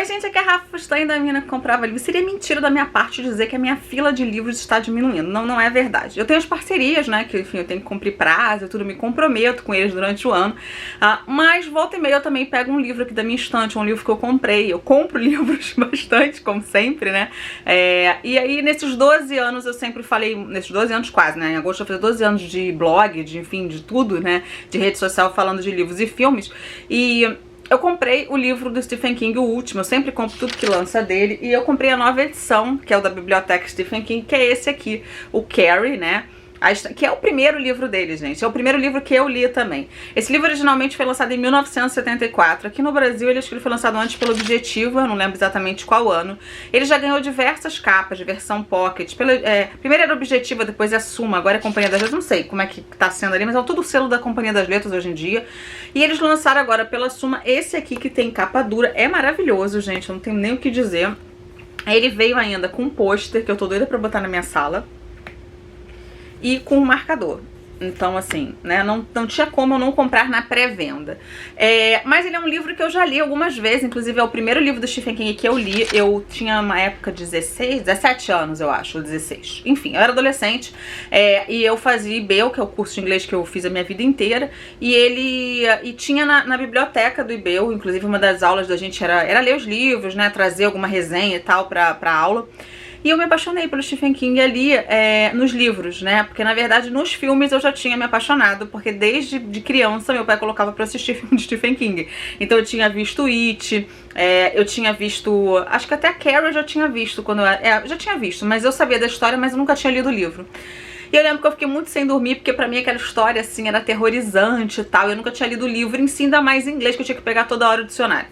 Oi, gente, aqui é a Rafa Fustan, da menina que comprava livros. Seria mentira da minha parte dizer que a minha fila de livros está diminuindo. Não, não é verdade. Eu tenho as parcerias, né, que enfim, eu tenho que cumprir prazo, eu tudo, me comprometo com eles durante o ano. Mas volta e meia eu também pego um livro aqui da minha estante, um livro que eu comprei. Eu compro livros bastante, como sempre, né. E aí, nesses 12 anos, eu sempre falei, nesses 12 anos quase, né, em agosto eu fiz 12 anos de blog, de enfim, de tudo, né, de rede social falando de livros e filmes. E eu comprei o livro do Stephen King, o último, eu sempre compro tudo que lança dele, e eu comprei a nova edição, que é o da biblioteca Stephen King, que é esse aqui, o Carrie, né? Que é o primeiro livro dele, gente. É o primeiro livro que eu li também. Esse livro originalmente foi lançado em 1974. Aqui no Brasil, acho que ele foi lançado antes pelo Objetivo, eu não lembro exatamente qual ano. Ele já ganhou diversas capas de versão pocket. Primeiro era Objetiva, depois é Suma, agora é Companhia das Letras. Não sei como é que tá sendo ali, mas é tudo o selo da Companhia das Letras hoje em dia. E eles lançaram agora pela Suma esse aqui, que tem capa dura. É maravilhoso, gente, eu não tenho nem o que dizer. Ele veio ainda com um pôster, que eu tô doida pra botar na minha sala, e com um marcador. Então, assim, né, não tinha como eu não comprar na pré-venda. Mas ele é um livro que eu já li algumas vezes, inclusive é o primeiro livro do Stephen King que eu li. Eu tinha uma época de 17 anos, eu acho, ou 16. Enfim, eu era adolescente, e eu fazia IBEL, que é o curso de inglês que eu fiz a minha vida inteira, e tinha na biblioteca do IBEL, inclusive uma das aulas da gente era ler os livros, né, trazer alguma resenha e tal pra aula. E eu me apaixonei pelo Stephen King ali nos livros, né? Porque, na verdade, nos filmes eu já tinha me apaixonado, porque desde de criança meu pai colocava pra assistir filme de Stephen King. Então eu tinha visto It, eu tinha visto... Acho que até a Carrie eu já tinha visto quando eu já tinha visto, mas eu sabia da história, mas eu nunca tinha lido o livro. E eu lembro que eu fiquei muito sem dormir, porque pra mim aquela história, assim, era aterrorizante e tal. Eu nunca tinha lido o livro em si, ainda mais em inglês, que eu tinha que pegar toda hora o dicionário.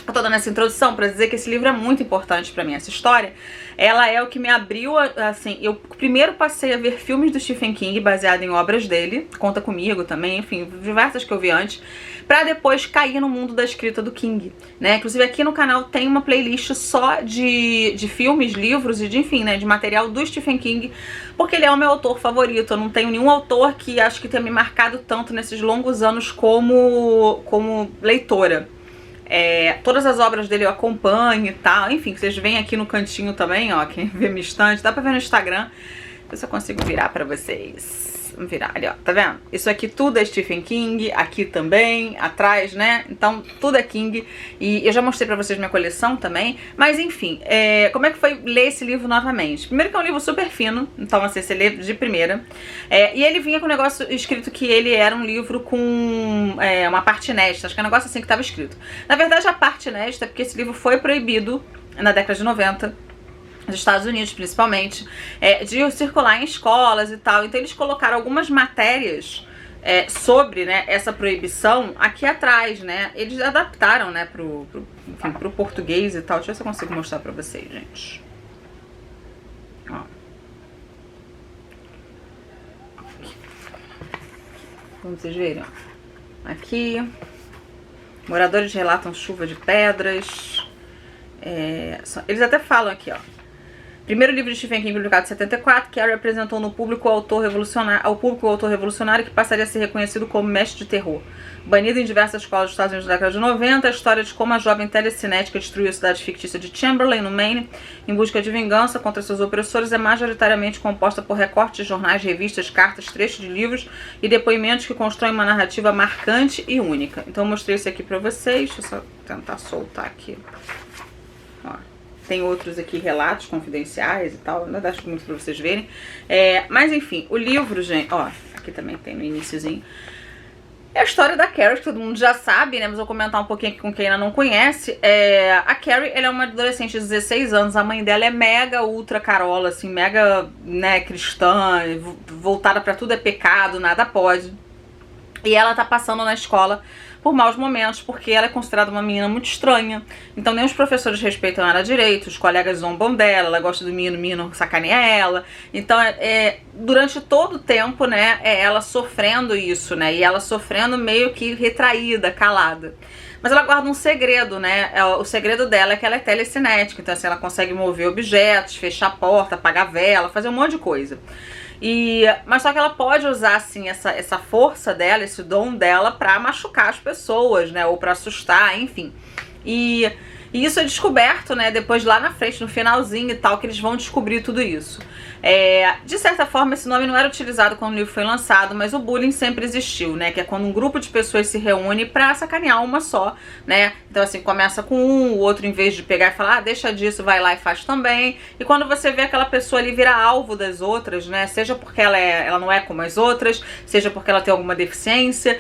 Eu tô dando essa introdução pra dizer que esse livro é muito importante pra mim. Essa história, ela é o que me abriu, assim, eu primeiro passei a ver filmes do Stephen King baseado em obras dele, Conta Comigo também, enfim, diversas que eu vi antes, pra depois cair no mundo da escrita do King, né? Inclusive aqui no canal tem uma playlist só de filmes, livros e de, enfim, né, de material do Stephen King, porque ele é o meu autor favorito. Eu não tenho nenhum autor que acho que tenha me marcado tanto nesses longos anos como leitora. Todas as obras dele eu acompanho e tal, enfim, vocês veem aqui no cantinho também, ó, quem vê minha estante, dá pra ver no Instagram, ver se eu consigo virar pra vocês. Vamos virar ali, ó, tá vendo? Isso aqui tudo é Stephen King, aqui também, atrás, né? Então tudo é King, e eu já mostrei pra vocês minha coleção também, mas enfim, como é que foi ler esse livro novamente? Primeiro que é um livro super fino, então assim, você lê de primeira, e ele vinha com um negócio escrito que ele era um livro com uma parte inédita, acho que é um negócio assim que tava escrito. Na verdade a parte inédita é porque esse livro foi proibido na década de 90, nos Estados Unidos principalmente, de circular em escolas e tal. Então eles colocaram algumas matérias sobre, né, essa proibição aqui atrás, né. Eles adaptaram, né, pro português e tal. Deixa eu ver se eu consigo mostrar pra vocês, gente. Ó. Como vocês verem, ó. Aqui, moradores relatam chuva de pedras. Eles até falam aqui, ó. Primeiro livro de Stephen King, publicado em 74, Carrie apresentou no público ao público o autor revolucionário que passaria a ser reconhecido como mestre de terror. Banido em diversas escolas dos Estados Unidos na década de 90, a história de como a jovem telecinética destruiu a cidade fictícia de Chamberlain, no Maine, em busca de vingança contra seus opressores, é majoritariamente composta por recortes de jornais, revistas, cartas, trechos de livros e depoimentos que constroem uma narrativa marcante e única. Então eu mostrei isso aqui pra vocês, deixa eu só tentar soltar aqui. Ó. Tem outros aqui, relatos confidenciais e tal, não dá muito pra vocês verem. Mas enfim, o livro, gente, ó, aqui também tem no iniciozinho. É a história da Carrie, que todo mundo já sabe, né, mas vou comentar um pouquinho aqui com quem ainda não conhece. A Carrie, ela é uma adolescente de 16 anos, a mãe dela é mega ultra carola, assim, mega, né, cristã, voltada pra tudo é pecado, nada pode. E ela tá passando na escola por maus momentos, porque ela é considerada uma menina muito estranha. Então nem os professores respeitam ela direito, os colegas zombam dela, ela gosta do menino, o menino sacaneia ela. Então durante todo o tempo, né, ela sofrendo isso, né, e ela sofrendo meio que retraída, calada. Mas ela guarda um segredo, né, o segredo dela é que ela é telecinética, então assim, ela consegue mover objetos, fechar a porta, apagar a vela, fazer um monte de coisa. Mas só que ela pode usar, assim, essa força dela, esse dom dela pra machucar as pessoas, né? Ou pra assustar, enfim. E E isso é descoberto, né, depois lá na frente, no finalzinho e tal, que eles vão descobrir tudo isso. De certa forma, esse nome não era utilizado quando o livro foi lançado, mas o bullying sempre existiu, né, que é quando um grupo de pessoas se reúne pra sacanear uma só, né, então assim, começa com um, o outro em vez de pegar e falar, deixa disso, vai lá e faz também, e quando você vê aquela pessoa ali virar alvo das outras, né, seja porque ela não é como as outras, seja porque ela tem alguma deficiência,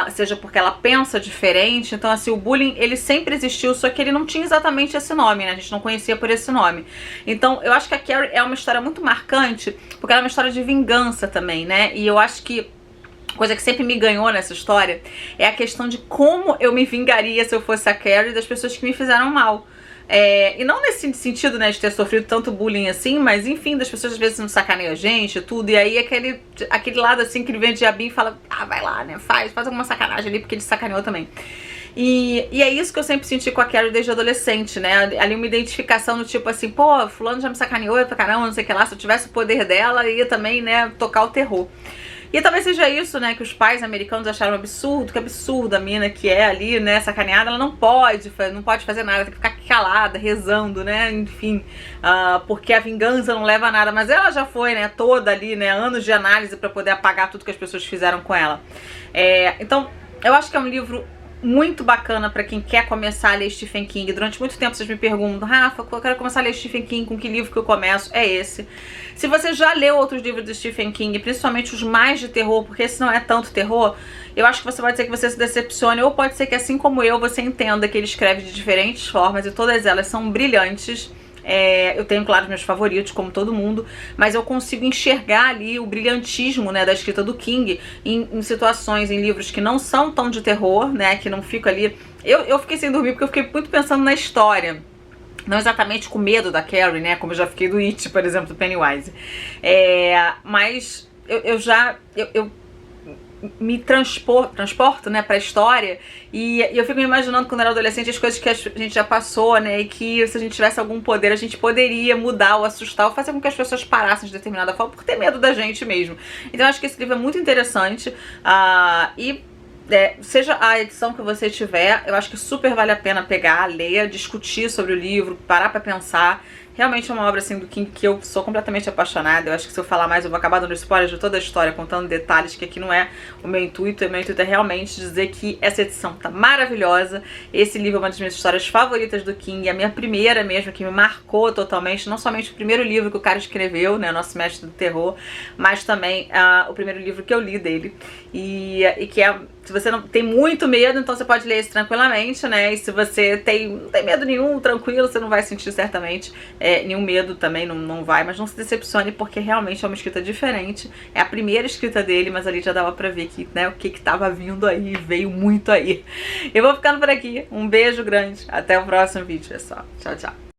seja porque ela pensa diferente, então assim, o bullying, ele sempre existiu, só que ele não tinha exatamente esse nome, né, a gente não conhecia por esse nome. Então, eu acho que a Carrie é uma história muito marcante, porque ela é uma história de vingança também, né, e eu acho que coisa que sempre me ganhou nessa história é a questão de como eu me vingaria se eu fosse a Carrie das pessoas que me fizeram mal. E não nesse sentido, né, de ter sofrido tanto bullying assim, mas enfim, das pessoas às vezes não sacaneiam a gente e tudo, e aí aquele lado assim que ele vem de diabinho e fala, vai lá, né, faz alguma sacanagem ali, porque ele sacaneou também. E é isso que eu sempre senti com a Carrie desde adolescente, né? Ali uma identificação do tipo assim, pô, fulano já me sacaneou pra caramba, não sei o que lá, se eu tivesse o poder dela, ia também, né, tocar o terror. E talvez seja isso, né, que os pais americanos acharam absurdo, que absurdo a mina que é ali, né, sacaneada, ela não pode fazer nada, tem que ficar calada, rezando, né, enfim, porque a vingança não leva a nada, mas ela já foi, né, toda ali, né, anos de análise pra poder apagar tudo que as pessoas fizeram com ela. Então, eu acho que é um livro muito bacana pra quem quer começar a ler Stephen King. Durante muito tempo vocês me perguntam, Rafa, eu quero começar a ler Stephen King, com que livro que eu começo? É esse. Se você já leu outros livros do Stephen King, principalmente os mais de terror, porque esse não é tanto terror, eu acho que você pode ser que você se decepcione, ou pode ser que, assim como eu, você entenda que ele escreve de diferentes formas e todas elas são brilhantes. Eu tenho, claro, meus favoritos, como todo mundo, mas eu consigo enxergar ali o brilhantismo, né, da escrita do King em situações, em livros que não são tão de terror, né, que não fico ali... Eu fiquei sem dormir porque eu fiquei muito pensando na história. Não exatamente com medo da Carrie, né, como eu já fiquei do It, por exemplo, do Pennywise. Mas eu me transporto, né, pra história, e eu fico me imaginando quando eu era adolescente as coisas que a gente já passou, né, e que se a gente tivesse algum poder a gente poderia mudar ou assustar ou fazer com que as pessoas parassem de determinada forma por ter medo da gente mesmo. Então eu acho que esse livro é muito interessante, seja a edição que você tiver, eu acho que super vale a pena pegar, ler, discutir sobre o livro, parar pra pensar. Realmente é uma obra assim do King que eu sou completamente apaixonada. Eu acho que se eu falar mais eu vou acabar dando spoilers de toda a história, contando detalhes, que aqui não é o meu intuito. O meu intuito é realmente dizer que essa edição tá maravilhosa. Esse livro é uma das minhas histórias favoritas do King, a minha primeira mesmo, que me marcou totalmente. Não somente o primeiro livro que o cara escreveu, né, Nosso Mestre do Terror, mas também o primeiro livro que eu li dele. E que se você não tem muito medo, então você pode ler esse tranquilamente, né? E se você não tem medo nenhum, tranquilo, você não vai sentir certamente nenhum medo também, não vai. Mas não se decepcione, porque realmente é uma escrita diferente. É a primeira escrita dele, mas ali já dava pra ver que, né, o que tava vindo aí, veio muito aí. Eu vou ficando por aqui. Um beijo grande. Até o próximo vídeo, pessoal. Tchau, tchau.